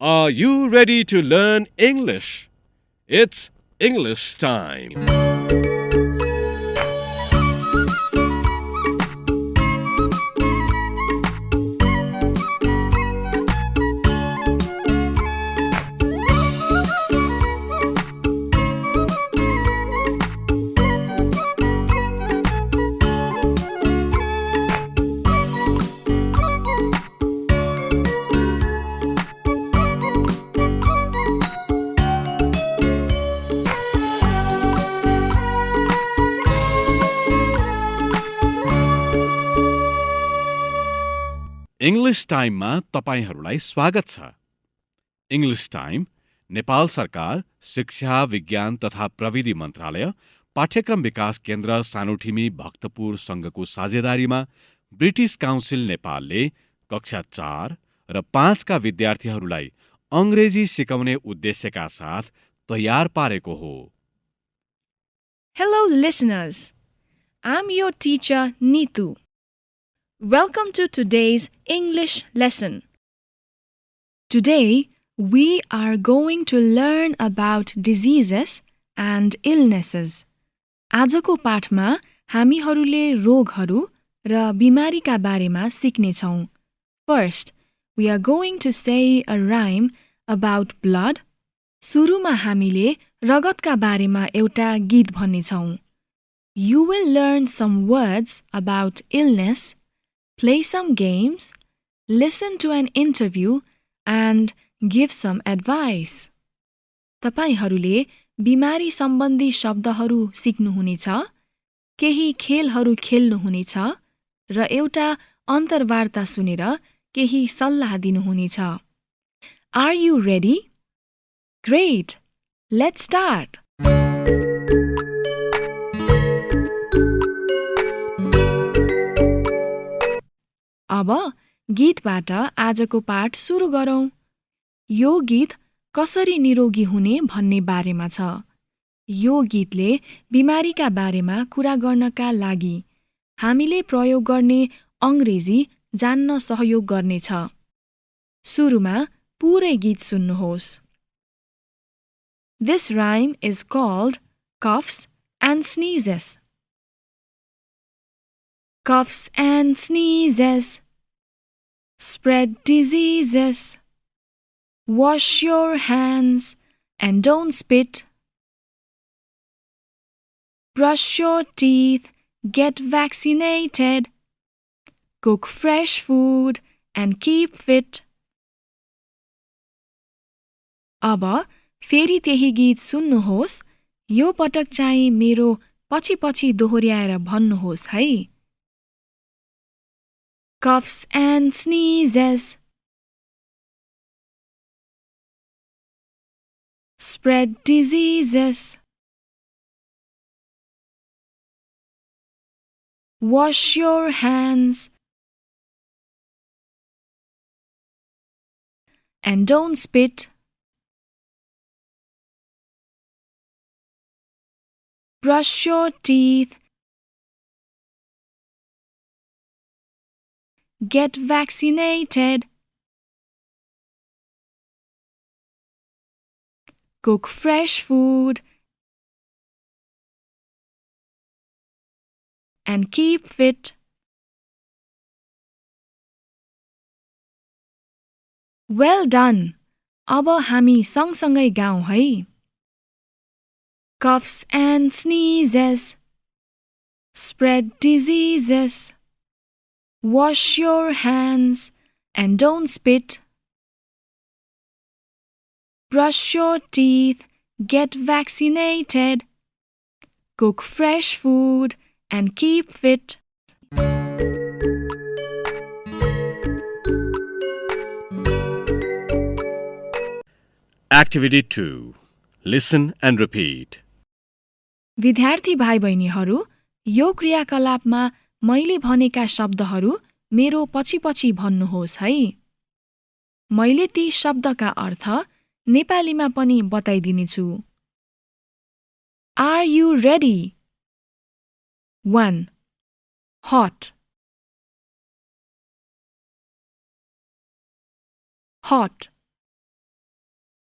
Are you ready to learn English? It's English time. English टाइममा तपाईहरूलाई स्वागत छ। English time Nepal सरकार शिक्षा, विज्ञान तथा प्रविधि मन्त्रालय, पाठ्यक्रम विकास केन्द्र सानुठिमी भक्तपुर संघको साझेदारीमा ब्रिटिश काउन्सिल नेपालले कक्षा 4 र 5 का विद्यार्थीहरूलाई अंग्रेजी सिकाउने उद्देश्यका साथ तयार पारेको हो। Hello listeners, I'm your teacher Neetu. Welcome to today's English lesson. Today, we are going to learn about diseases and illnesses. आजको पाठमा हामीहरूले रोगहरू र बिमारीका बारेमा सिक्नेछौँ। First, we are going to say a rhyme about blood. सुरुमा हामीले रगतका बारेमा एउटा गीत भन्नेछौँ। You will learn some words about illness, play some games, listen to an interview, and give some advice. तपाईहरूले बिमारी सम्बन्धी शब्दहरू सिक्नुहुनेछ, केही खेलहरू खेल्नुहुनेछ र एउटा अन्तर्वार्ता सुनेर केही सल्लाह दिनुहुनेछ। Are you ready? Great! Let's start! अब गीतबाट आजको पाठ सुरु गरौँ। यो गीत कसरी निरोगी हुने भन्ने बारेमा छ। यो गीतले बिमारीका बारेमा कुरा गर्नका लागि हामीले प्रयोग गर्ने अंग्रेजी जान्न सहयोग गर्नेछ। सुरुमा पुरै गीत सुन्नुहोस्। This rhyme is called coughs and sneezes. Coughs and sneezes spread diseases. Wash your hands and don't spit. Brush your teeth, get vaccinated. Cook fresh food and keep fit. अब फेरि त्यही गीत सुन्नुहोस्। यो पटक चाहिँ मेरो पछि दोहोर्याएर भन्नुहोस् है। Coughs and sneezes spread diseases. Wash your hands and don't spit. Brush your teeth. Get vaccinated. Cook fresh food. And keep fit. Well done. अब हामी सँगसँगै गाउँ है। Coughs and sneezes spread diseases. Wash your hands and don't spit. Brush your teeth, get vaccinated. Cook fresh food and keep fit. Activity 2. Listen and repeat. विद्यार्थी भाइ बहिनीहरू, यो क्रियाकलापमा मैले भनेका शब्दहरू मेरो पछि भन्नुहोस् है। मैले ती शब्दका अर्थ नेपालीमा पनि बताइदिनेछु। Are you ready? 1. Hot. Hot.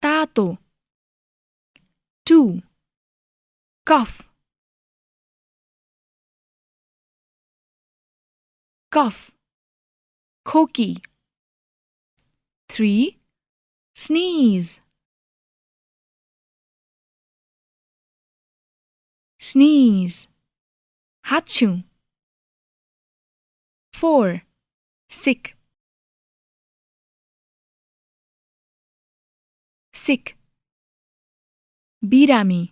तातो. 2. Cough. Cough. खोकी. 3. Sneeze. Sneeze. हाच्छ्युँ. 4. Sick. Sick. बिरामी.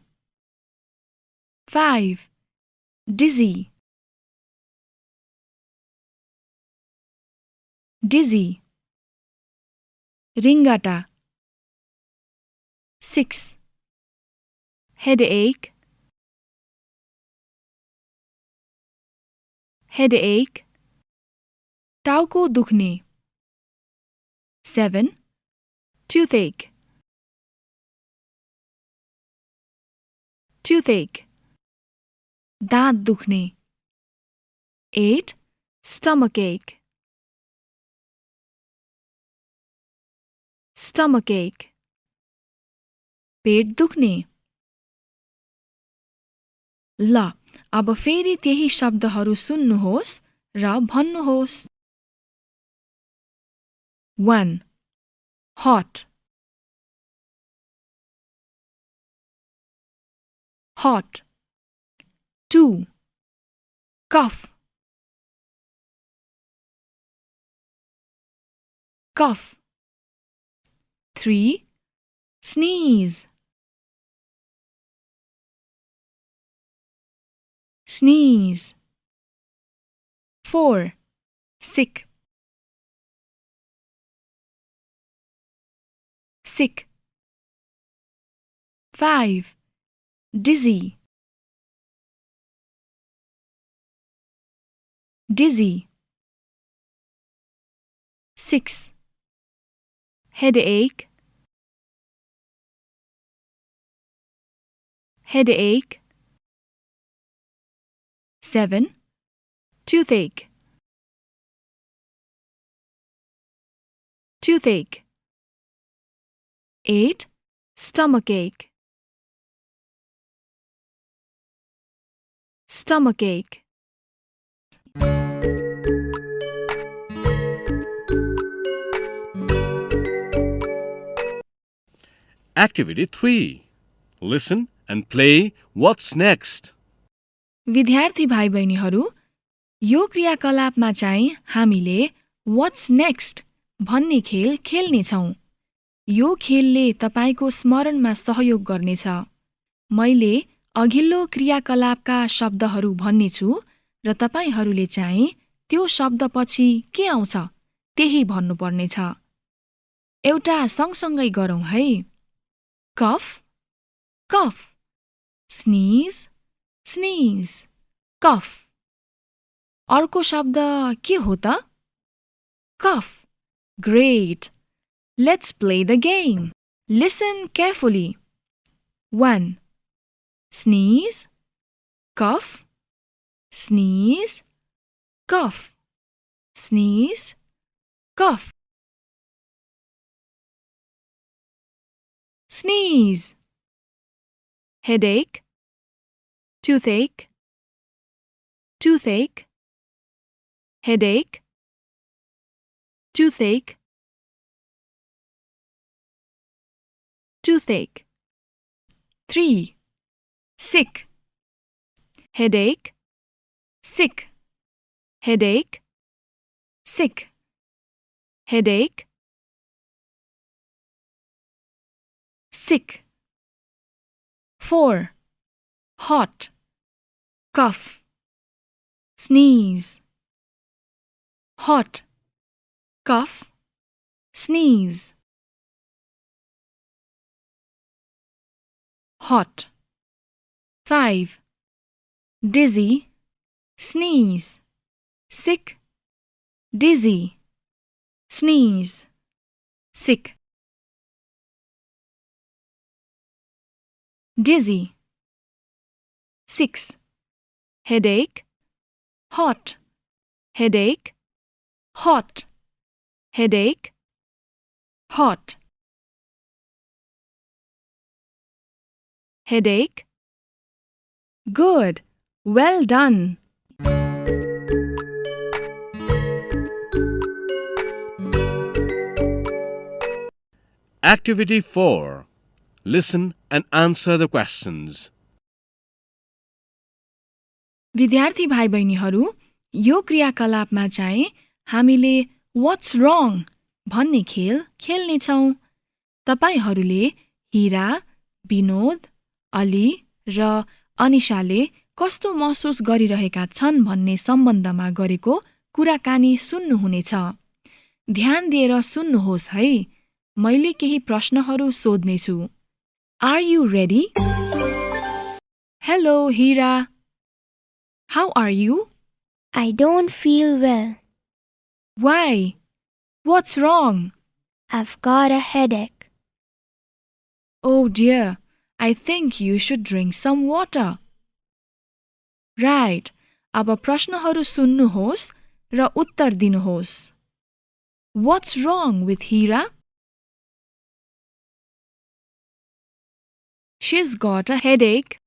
5. Dizzy. Dizzy. रिङ्गटा. 6. Headache. Headache. टाउको दुख्ने. 7. Toothache. Toothache. दाँत दुख्ने. 8. Stomachache. Stomachache. पेट दुख्ने. ल, अब फेरि त्यही शब्दहरू सुन्नुहोस् र भन्नुहोस्. 1. Hot. Hot. 2. Cough. Cough. 3. Sneeze. Sneeze. 4. Sick. Sick. 5. Dizzy. Dizzy. 6. Headache. Headache. 7. Toothache. Toothache. 8. Stomachache. Stomachache. Activity 3. Listen and play What's Next? विद्यार्थी भाइ बहिनीहरू, यो क्रियाकलापमा चाहिँ हामीले What's Next भन्ने खेल खेल्नेछौँ. यो खेलले तपाईको स्मरणमा सहयोग गर्नेछ. मैले अघिल्लो क्रियाकलापका शब्दहरू भन्नेछु र तपाईहरूले चाहिँ त्यो शब्दपछि के आउँछ त्यही भन्नुपर्नेछ. एउटा सँगसँगै गरौँ है. Cough. Cough. Sneeze. Sneeze. Cough. अर्को शब्द के हो त? Cough. Great. Let's play the game. Listen carefully. 1. Sneeze. Cough. Sneeze. Cough. Sneeze. Cough. Sneeze. Headache. Toothache. Toothache. Headache. Toothache. Toothache. 3. Sick. Headache. Sick. Headache. Sick. Headache. Sick. 4. Hot. Cough. Sneeze. Hot. Cough. Sneeze. Hot. 5. Dizzy. Sneeze. Sick. Dizzy. Sneeze. Sick. Dizzy. 6. Headache. Hot. Headache. Hot. Headache. Hot. Headache? Good. Well done. Activity 4. Listen and answer the questions. विद्यार्थी भाइ बहिनीहरू, यो क्रियाकलापमा चाहिँ हामीले What's wrong भन्ने खेल खेल्नेछौँ। तपाईहरूले हिरा, विनोद, अली र अनिशाले कस्तो महसुस गरिरहेका छन् भन्ने सम्बन्धमा गरेको कुराकानी सुन्नुहुनेछ। ध्यान दिएर सुन्नुहोस् है। मैले केही प्रश्नहरू सोध्नेछु। Are you ready? Hello, Hira. How are you? I don't feel well. Why? What's wrong? I've got a headache. Oh dear, I think you should drink some water. Right. अब प्रश्नहरू सुन्नुहोस् र उत्तर दिनुहोस्। What's wrong with Hira? She's got a headache.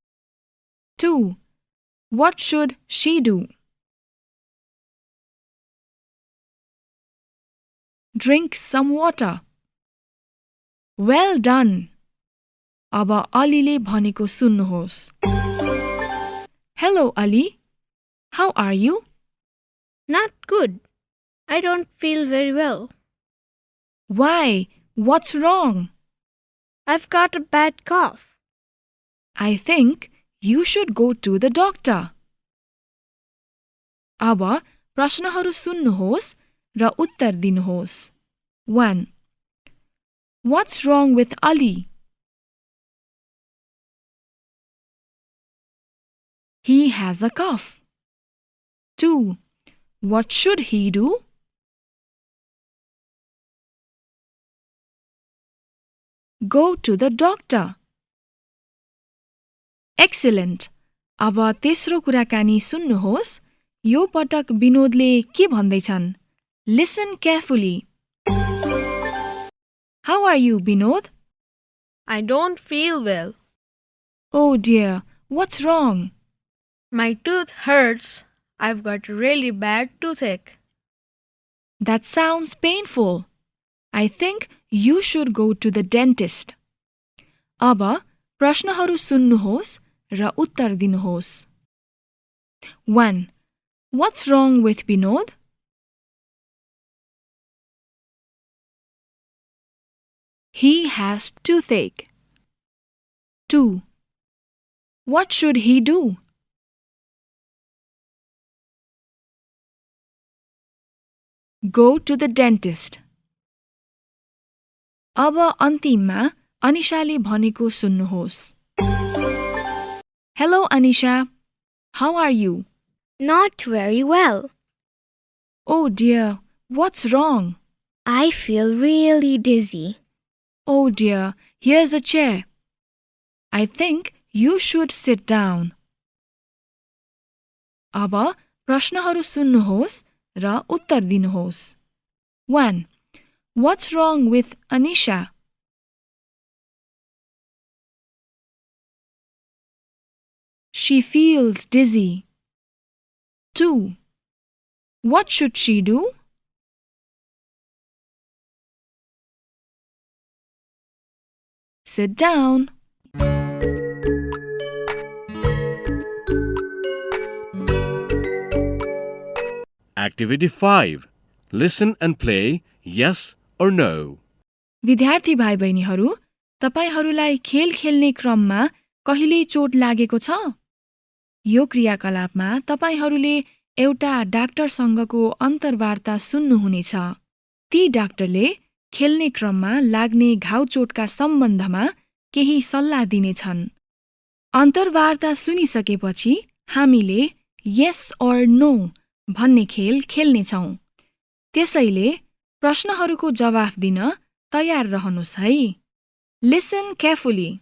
2. What should she do? Drink some water. Well done. अब अलीले भनेको सुन्नुहोस्। Hello, Ali. How are you? Not good. I don't feel very well. Why? What's wrong? I've got a bad cough. I think you should go to the doctor. अब प्रश्नहरू सुन्नुहोस् र उत्तर दिनुहोस्। 1. What's wrong with Ali? He has a cough. 2. What should he do? Go to the doctor. Excellent. अब तेस्रो कुराकानी सुन्नुहोस्। यो पटक विनोदले के भन्दैछन्? Listen carefully. How are you, Vinod? I don't feel well. Oh dear, what's wrong? My tooth hurts. I've got really bad toothache. That sounds painful. I think you should go to the dentist. अब प्रश्नहरू सुन्नुहोस् र उत्तर दिनुहोस्। 1. What's wrong with Vinod? He has toothache. 2. What should he do? Go to the dentist. अब अन्तिममा अनिशाले भनेको सुन्नुहोस्। Hello, Anisha. How are you? Not very well. Oh dear, what's wrong? I feel really dizzy. Oh dear, here's a chair. I think you should sit down. अब प्रश्नहरू सुन्नुहोस् र उत्तर दिनुहोस्। 1. What's wrong with Anisha? She feels dizzy. 2. What should she do? Sit down. Activity 5. Listen and play yes or no. विद्यार्थी भाइ बहिनीहरू, तपाईहरूलाई खेल खेल्ने क्रममा कहिले चोट लागेको छ? यो क्रियाकलापमा तपाईहरूले एउटा डाक्टरसँगको अन्तर्वार्ता सुन्नुहुनेछ। ती डाक्टरले खेल्ने क्रममा लाग्ने घाउचोटका सम्बन्धमा केही सल्लाह दिनेछन्। अन्तर्वार्ता सुनिसकेपछि हामीले yes or no भन्ने खेल खेल्नेछौँ। त्यसैले प्रश्नहरूको जवाफ दिन तयार रहनुहोस् है। Listen carefully.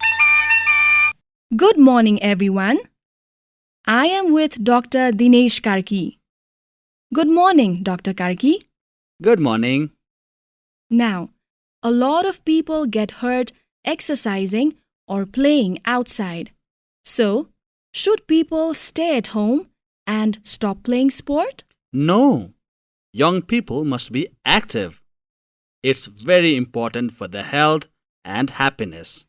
Good morning, everyone. I am with Dr. Dinesh Karki. Good morning, Dr. Karki. Good morning. Now, a lot of people get hurt exercising or playing outside. So, should people stay at home and stop playing sport? No, young people must be active. It's very important for their health and happiness.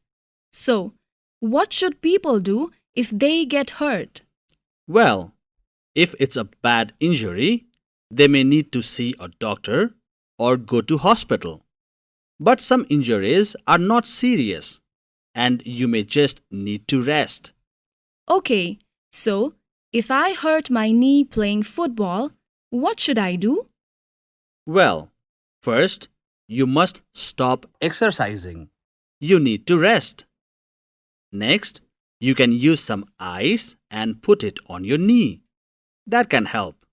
So, what should people do if they get hurt? Well, if it's a bad injury, they may need to see a doctor or go to hospital. But some injuries are not serious and you may just need to rest. Okay, so if I hurt my knee playing football, what should I do? Well, first, you must stop exercising. You need to rest. Next, you can use some ice and put it on your knee. That can help.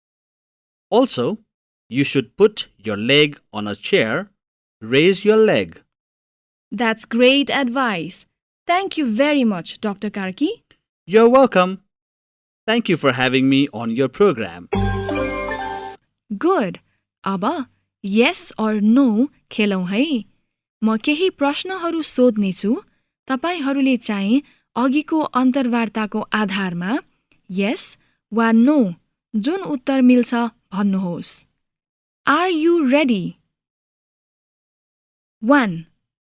Also, you should put your leg on a chair. Raise your leg. That's great advice. Thank you very much, Dr. Karki. You're welcome. Thank you for having me on your program. Good. अब yes or no खेलौँ है। म केही प्रश्नहरू सोध्नेछु। तपाईहरूले चाहिँ अघिको अन्तर्वार्ताको आधारमा yes वा no जुन उत्तर मिल्छ भन्नुहोस्। Are you ready? 1.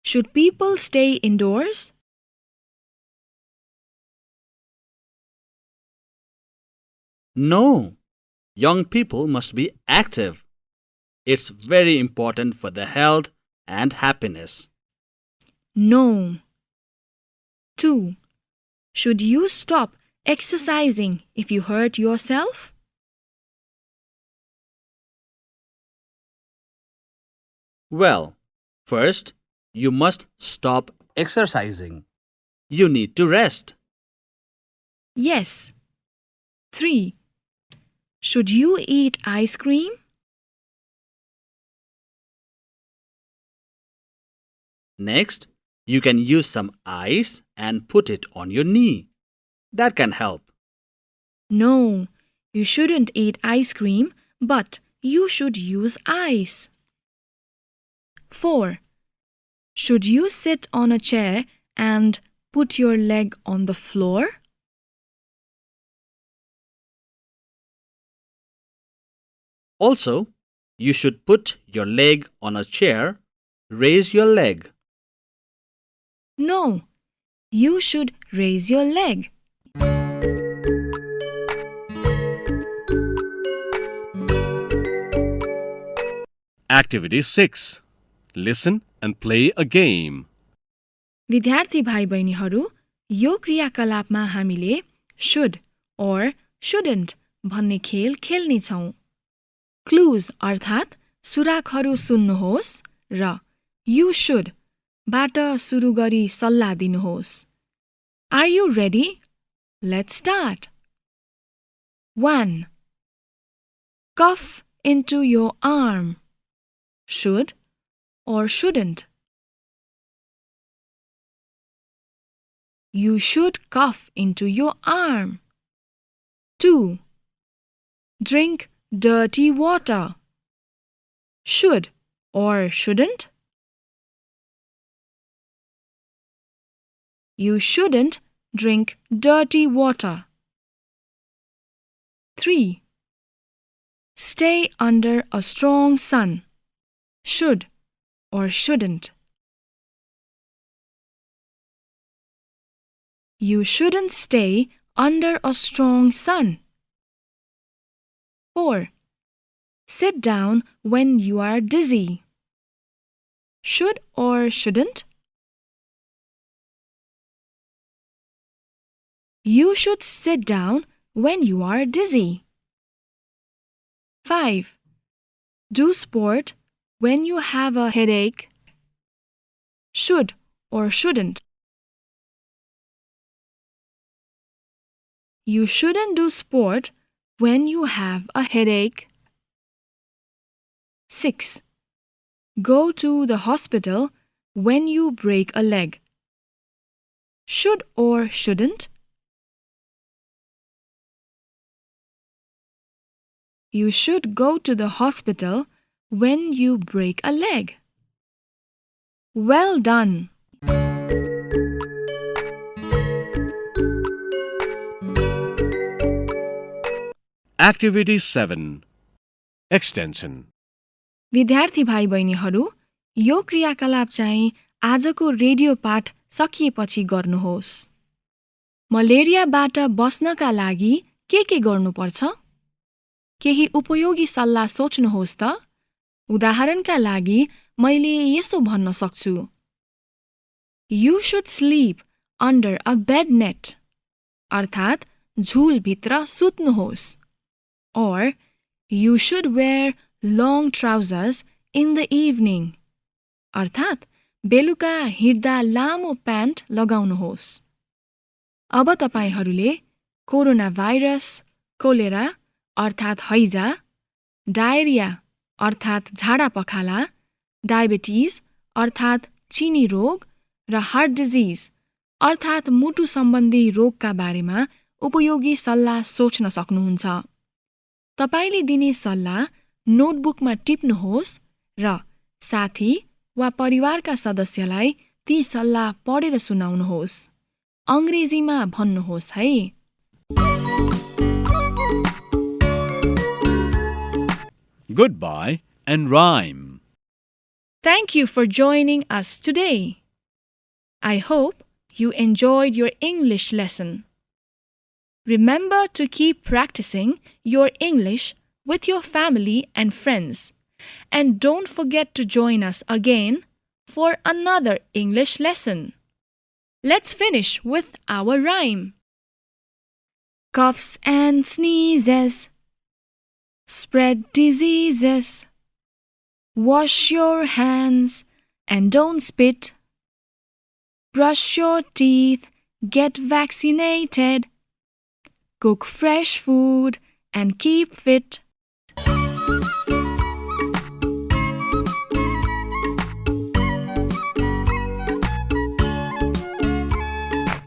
Should people stay indoors? No, young people must be active. It's very important for their health and happiness. No. 2. Should you stop exercising if you hurt yourself? Well, first, you must stop exercising. You need to rest. Yes. 3. Should you eat ice cream? Next, you can use some ice and put it on your knee. That can help. No, you shouldn't eat ice cream, but you should use ice. 4. Should you sit on a chair and put your leg on the floor? Also, you should put your leg on a chair. Raise your leg. No, you should raise your leg. Activity 6. Listen and play a game. विद्यार्थी भाइ बहिनीहरू, यो क्रियाकलापमा हामीले should or shouldn't भन्ने खेल खेल्नेछौँ। Clues अर्थात् सुराखहरू सुन्नुहोस् र you should बाट सुरु गरी सल्लाह दिनुहोस्। Are you ready? Let's start. 1. Cough into your arm. Should or shouldn't? You should cough into your arm. 2. Drink dirty water. Should or shouldn't? You shouldn't drink dirty water. 3. Stay under a strong sun. Should or shouldn't? You shouldn't stay under a strong sun. 4. Sit down when you are dizzy. Should or shouldn't? You should sit down when you are dizzy. 5. Do sport when you have a headache. Should or shouldn't? You shouldn't do sport when you have a headache. 6. Go to the hospital when you break a leg. Should or shouldn't? You should go to the hospital when you break a leg. Well done! Activity 7. Extension. विद्यार्थी भाइ बहिनीहरू, यो क्रियाकलाप चाहिँ आजको radio पाठ सकिएपछि गर्नुहोस्। मलेरियाबाट बस्नका लागि के गर्नुपर्छ? केही उपयोगी सल्लाह सोच्नुहोस् त। उदाहरणका लागि मैले यसो भन्न सक्छु, You should sleep under a bed net, अर्थात् झुलभित्र सुत्नुहोस्। Or, You should wear long trousers in the evening, अर्थात् बेलुका हिँड्दा लामो प्यान्ट लगाउनुहोस्। अब तपाईहरूले कोरोना भाइरस, कोलेरा अर्थात् हैजा, डायरिया अर्थात् झाडा पखाला, डायबिटिज अर्थात् चिनी रोग र हार्ट डिजिज अर्थात् मुटु सम्बन्धी रोगका बारेमा उपयोगी सल्लाह सोच्न सक्नुहुन्छ। तपाईले दिने सल्लाह नोटबुकमा टिप्नुहोस् र साथी वा परिवारका सदस्यलाई ती सल्लाह पढेर सुनाउनुहोस्। अंग्रेजीमा भन्नुहोस् है। Goodbye and rhyme. Thank you for joining us today. I hope you enjoyed your English lesson. Remember to keep practicing your English with your family and friends. And don't forget to join us again for another English lesson. Let's finish with our rhyme. Coughs and sneezes, spread diseases. Wash your hands and don't spit. Brush your teeth, get vaccinated. Cook fresh food and keep fit.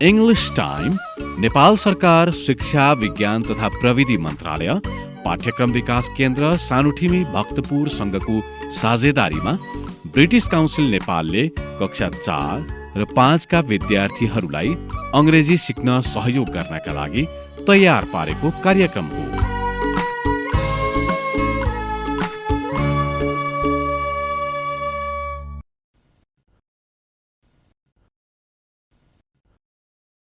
English Time, Nepal सरकार शिक्षा विज्ञान तथा प्रविधि मन्त्रालय, पाठ्यक्रम विकास केन्द्र सानुठिमी भक्तपुर संघको साझेदारीमा British council नेपालले कक्षा 4 र 5 का विद्यार्थीहरूलाई अंग्रेजी सिक्न सहयोग गर्नका लागि तयार पारेको कार्यक्रम हो।